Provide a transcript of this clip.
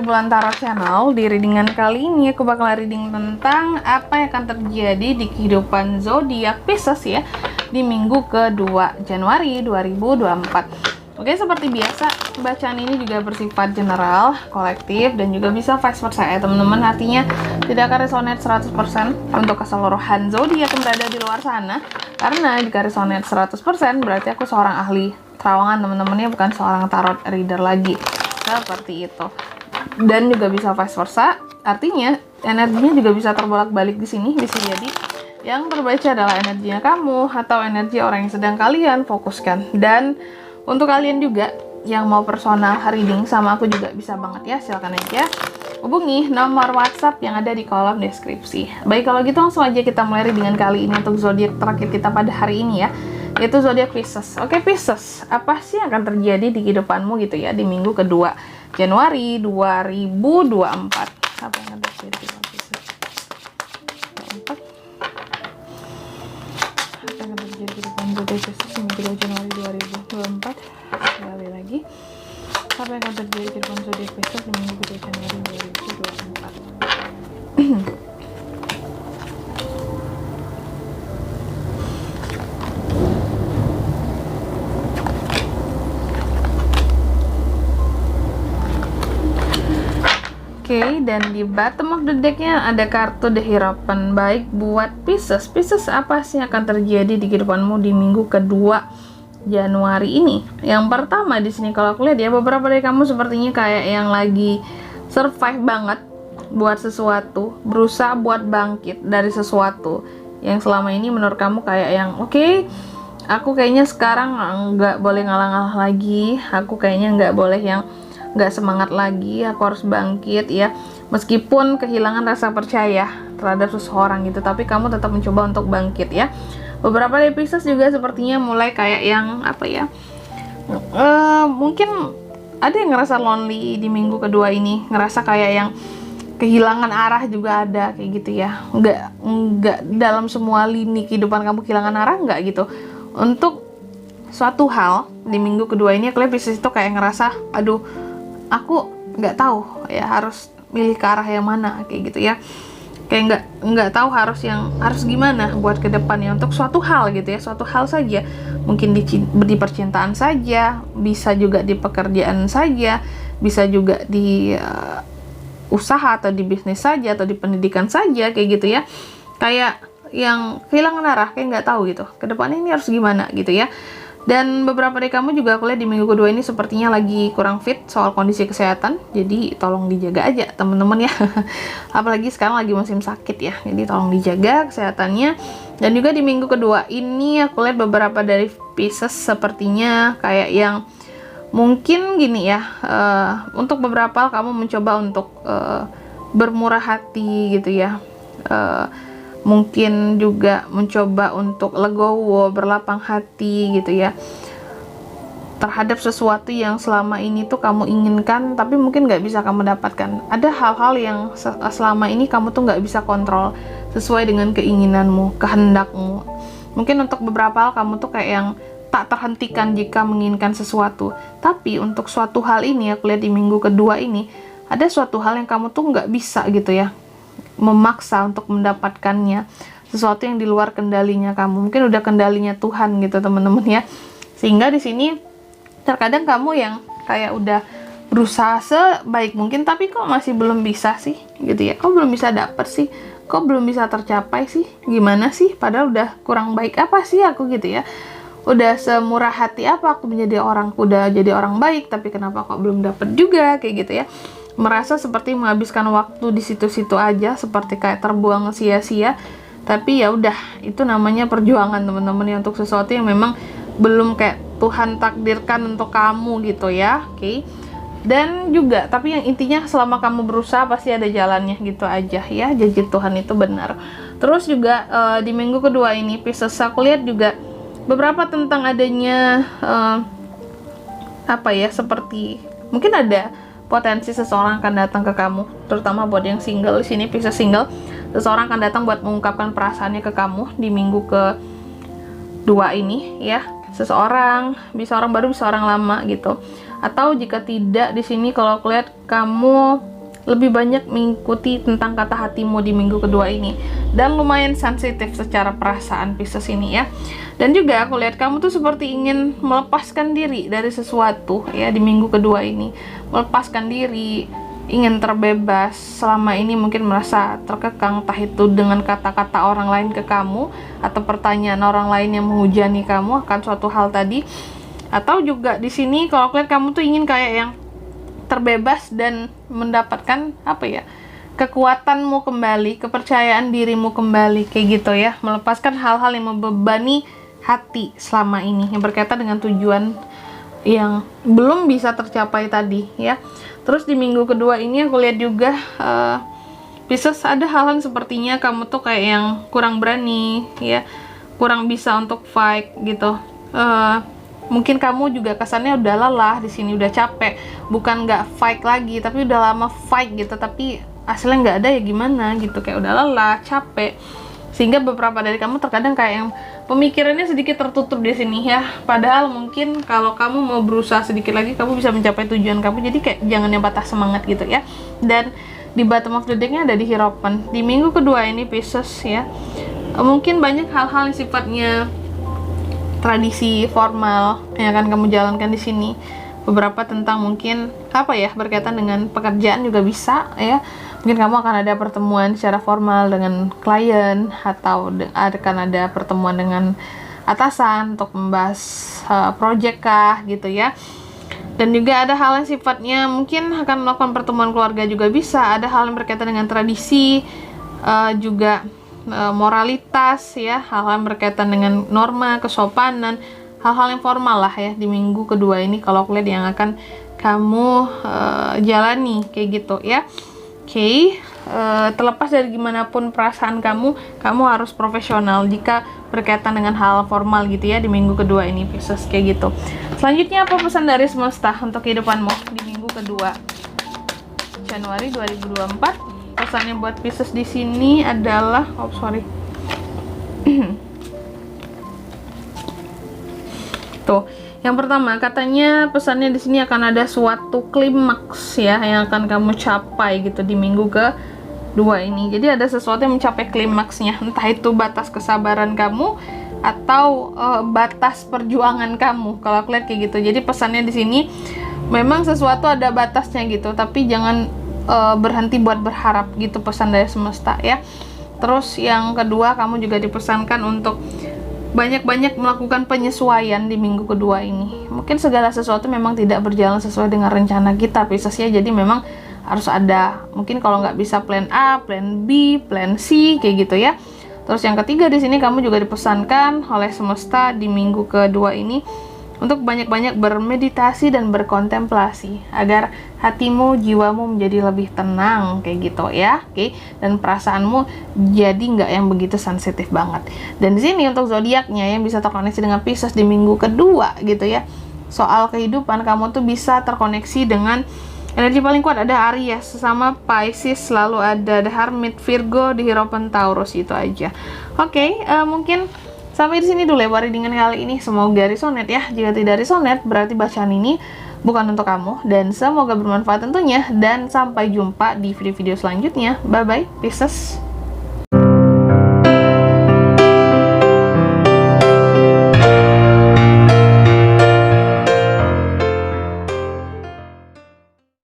Bulan Tarot Channel. Di readingan kali ini aku bakal reading tentang apa yang akan terjadi di kehidupan zodiak Pisces ya di minggu ke-2 Januari 2024. Oke, seperti biasa bacaan ini juga bersifat general, kolektif, dan juga bisa vice versa ya teman-teman. Artinya tidak akan resonate 100% untuk keseluruhan zodiak yang berada di luar sana. Karena jika resonate 100% berarti aku seorang ahli terawangan teman-temannya, bukan seorang tarot reader lagi. Seperti itu. Dan juga bisa vice versa, artinya energinya juga bisa terbolak-balik di sini. Bisa jadi yang terbaca adalah energinya kamu atau energi orang yang sedang kalian fokuskan. Dan untuk kalian juga yang mau personal reading sama aku juga bisa banget ya, silahkan aja hubungi nomor WhatsApp yang ada di kolom deskripsi. Baik, kalau gitu langsung aja kita mulai readingan kali ini untuk zodiak terakhir kita pada hari ini ya, yaitu zodiak Pisces. Oke, Pisces, apa sih yang akan terjadi di kehidupanmu gitu ya di minggu kedua Januari 2024? Apa yang akan terjadi di Pisces? Apa yang akan terjadi di zodiak Pisces di minggu 2 Januari 2024? Sekali lagi, apa yang akan terjadi di zodiak Pisces di minggu 2 Januari 2024? Oke, dan di bottom of the decknya ada kartu The Hierophant. Baik, buat Pisces, apa sih yang akan terjadi di kehidupanmu di minggu kedua Januari ini? Yang pertama di sini kalau aku lihat ya, beberapa dari kamu sepertinya kayak yang lagi survive banget buat sesuatu, berusaha buat bangkit dari sesuatu yang selama ini menurut kamu kayak yang oke, aku kayaknya sekarang nggak boleh ngalah-ngalah lagi, aku kayaknya nggak boleh yang nggak semangat lagi, aku harus bangkit ya, meskipun kehilangan rasa percaya terhadap seseorang gitu, tapi kamu tetap mencoba untuk bangkit ya. Beberapa dari Pisces juga sepertinya mulai kayak yang apa ya, mungkin ada yang ngerasa lonely di minggu kedua ini, ngerasa kayak yang kehilangan arah juga ada kayak gitu ya. Nggak dalam semua lini kehidupan kamu kehilangan arah, nggak gitu. Untuk suatu hal di minggu kedua ini, kalian Pisces itu kayak ngerasa, aduh, aku nggak tahu ya harus milih ke arah yang mana kayak gitu ya, kayak nggak tahu harus gimana buat ke depannya untuk suatu hal gitu ya, suatu hal saja, mungkin di percintaan saja, bisa juga di pekerjaan saja, bisa juga di usaha atau di bisnis saja, atau di pendidikan saja kayak gitu ya, kayak yang kehilangan arah, kayak nggak tahu gitu ke depannya ini harus gimana gitu ya. Dan beberapa dari kamu juga aku lihat di minggu kedua ini sepertinya lagi kurang fit soal kondisi kesehatan, jadi tolong dijaga aja teman-teman ya. Apalagi sekarang lagi musim sakit ya, jadi tolong dijaga kesehatannya. Dan juga di minggu kedua ini aku lihat beberapa dari Pisces sepertinya kayak yang mungkin gini ya, untuk beberapa kamu mencoba untuk bermurah hati gitu ya, mungkin juga mencoba untuk legowo, berlapang hati gitu ya, terhadap sesuatu yang selama ini tuh kamu inginkan tapi mungkin nggak bisa kamu dapatkan. Ada hal-hal yang selama ini kamu tuh nggak bisa kontrol sesuai dengan keinginanmu, kehendakmu. Mungkin untuk beberapa hal kamu tuh kayak yang tak terhentikan jika menginginkan sesuatu, tapi untuk suatu hal ini aku lihat di minggu kedua ini ada suatu hal yang kamu tuh nggak bisa gitu ya, memaksa untuk mendapatkannya, sesuatu yang di luar kendalinya kamu, mungkin udah kendalinya Tuhan gitu teman-teman ya. Sehingga di sini terkadang kamu yang kayak udah berusaha sebaik mungkin tapi kok masih belum bisa sih gitu ya, kok belum bisa dapet sih, kok belum bisa tercapai sih, gimana sih, padahal udah kurang baik apa sih aku gitu ya, udah semurah hati apa aku menjadi orang, udah jadi orang baik tapi kenapa kok belum dapet juga kayak gitu ya. Merasa seperti menghabiskan waktu di situ-situ aja, seperti kayak terbuang sia-sia. Tapi ya udah, itu namanya perjuangan teman-teman ya, untuk sesuatu yang memang belum kayak Tuhan takdirkan untuk kamu gitu ya. Oke. Dan juga, tapi yang intinya selama kamu berusaha pasti ada jalannya gitu aja ya. Janji Tuhan itu benar. Terus juga di minggu kedua ini Pisces aku lihat juga beberapa tentang adanya apa ya, seperti mungkin ada potensi seseorang akan datang ke kamu, terutama buat yang single di sini, Pisces single, seseorang akan datang buat mengungkapkan perasaannya ke kamu di minggu kedua ini ya. Seseorang, bisa orang baru, bisa orang lama gitu. Atau jika tidak di sini kalau aku lihat kamu lebih banyak mengikuti tentang kata hatimu di minggu kedua ini, dan lumayan sensitif secara perasaan Pisces ini ya. Dan juga aku lihat kamu tuh seperti ingin melepaskan diri dari sesuatu ya di minggu kedua ini, melepaskan diri, ingin terbebas. Selama ini mungkin merasa terkekang, entah itu dengan kata-kata orang lain ke kamu atau pertanyaan orang lain yang menghujani kamu akan suatu hal tadi, atau juga di sini kalau aku lihat kamu tuh ingin kayak yang terbebas dan mendapatkan apa ya, kekuatanmu kembali, kepercayaan dirimu kembali, kayak gitu ya, melepaskan hal-hal yang membebani hati selama ini yang berkaitan dengan tujuan yang belum bisa tercapai tadi ya. Terus di minggu kedua ini aku lihat juga Pisces, ada hal-hal sepertinya kamu tuh kayak yang kurang berani ya, kurang bisa untuk fight gitu. Mungkin kamu juga kesannya udah lelah di sini, udah capek, bukan nggak fight lagi tapi udah lama fight gitu, tapi hasilnya nggak ada ya gimana gitu, kayak udah lelah, capek, sehingga beberapa dari kamu terkadang kayak yang pemikirannya sedikit tertutup di sini ya. Padahal mungkin kalau kamu mau berusaha sedikit lagi kamu bisa mencapai tujuan kamu, jadi kayak jangan yang patah semangat gitu ya. Dan di bottom of the deck-nya ada di Hierophant. Di minggu kedua ini Pisces ya, mungkin banyak hal-hal yang sifatnya tradisi formal yang akan kamu jalankan di sini. Beberapa tentang mungkin apa ya, berkaitan dengan pekerjaan juga bisa ya. Mungkin kamu akan ada pertemuan secara formal dengan klien, atau akan ada pertemuan dengan atasan untuk membahas project kah gitu ya. Dan juga ada hal yang sifatnya mungkin akan melakukan pertemuan keluarga juga bisa. Ada hal yang berkaitan dengan tradisi, juga moralitas ya, hal-hal yang berkaitan dengan norma, kesopanan, hal-hal yang formal lah ya di minggu kedua ini kalau aku lihat yang akan kamu jalani kayak gitu ya. Oke, terlepas dari gimana pun perasaan kamu harus profesional jika berkaitan dengan hal formal gitu ya di minggu kedua ini Pisces, kayak gitu. Selanjutnya apa pesan dari semesta untuk kehidupanmu di minggu kedua Januari 2024? Pesannya buat Pisces di sini adalah tuh, yang pertama katanya pesannya di sini akan ada suatu klimaks ya yang akan kamu capai gitu di minggu kedua ini. Jadi ada sesuatu yang mencapai klimaksnya, entah itu batas kesabaran kamu atau batas perjuangan kamu. Kalau aku lihat kayak gitu. Jadi pesannya di sini memang sesuatu ada batasnya gitu, tapi jangan berhenti buat berharap gitu, pesan dari semesta ya. Terus yang kedua, kamu juga dipesankan untuk banyak-banyak melakukan penyesuaian di minggu kedua ini. Mungkin segala sesuatu memang tidak berjalan sesuai dengan rencana kita Pisces ya, jadi memang harus ada, mungkin kalau nggak bisa plan A, plan B, plan C kayak gitu ya. Terus yang ketiga di sini kamu juga dipesankan oleh semesta di minggu kedua ini untuk banyak-banyak bermeditasi dan berkontemplasi agar hatimu, jiwamu menjadi lebih tenang kayak gitu ya. Oke, dan perasaanmu jadi nggak yang begitu sensitif banget. Dan di sini untuk zodiaknya yang bisa terkoneksi dengan Pisces di minggu kedua gitu ya, soal kehidupan kamu tuh bisa terkoneksi dengan energi paling kuat, ada Aries, sesama Pisces, lalu ada The Hermit, Virgo, di Hierophant, Taurus, itu aja. Oke, mungkin sampai di sini dulu ya readingan kali ini. Semoga resonate ya. Jika tidak resonate, berarti bacaan ini bukan untuk kamu. Dan semoga bermanfaat tentunya. Dan sampai jumpa di video-video selanjutnya. Bye-bye, Pisces.